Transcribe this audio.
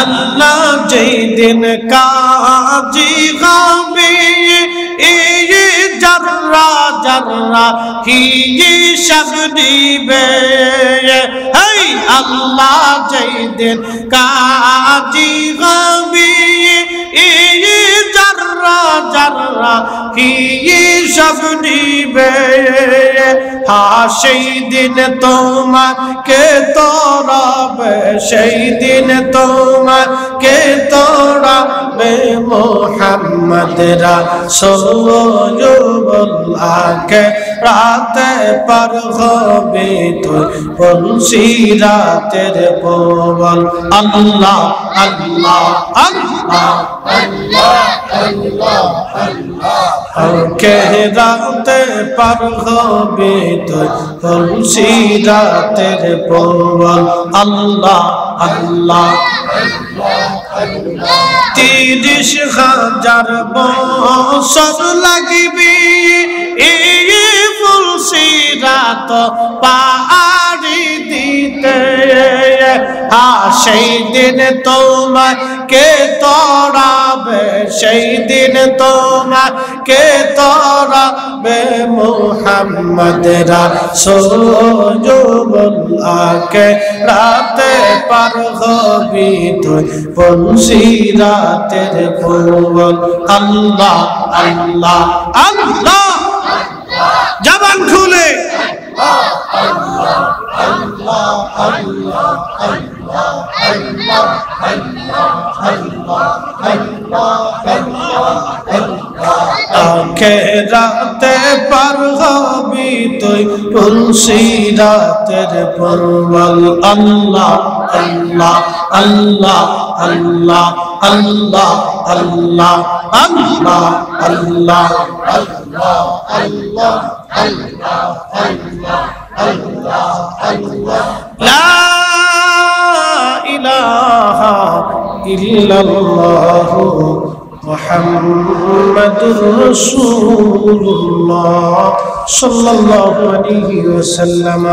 আল্লাহ যেই দিন কাজী হবে জাররা জাররা হিসাব দিবে হেই আল্লাহ যেই দিন কাজী হবে জাররা জাররা হিসাব দিবে সেই দিন তোমাকে তোরাবে সেই দিন তোমাকে তোরাবে মুহাম্মদ রাসূলুল্লাহকে রাতে পার হবে তুই বলছি রাতের বল আল্লাহ আল্লাহ আল্লাহ আল্লাহ আল্লাহ আল্লাহ কে রাতে পার হবে তুই বলছি রাতের বল আল্লাহ আল্লাহ 30,000 বছর লাগবে এই ফুলসিরাত পাড়ি দিতে সেই দিন তোমাকে তোরাবে সেই দিন তোমাকে তোরাবে মুহাম্মদ রাসূলুল্লাহকে রাতে পার হবি তুই বলছি রাতের বল আল্লাহ আল্লাহ আল্লাহ জবান খুলে আল্লাহ আল্লাহ আল্লাহ আল্লাহ আল্লাহ আল্লাহ আল্লাহ আখেরাতে পার হবি তুই তুলসী রাতের পরওয়াল আল্লাহ আল্লাহ আল্লাহ আল্লাহ আল্লাহ আল্লাহ আল্লাহ আল্লাহ আল্লাহ আল্লাহ আল্লাহ আল্লাহ আল্লাহ আল্লাহ লা ইলাহা ইল্লাল্লাহ মুহাম্মাদুর রাসূলুল্লাহ সাল্লাল্লাহু আলাইহি ওয়াসাল্লাম।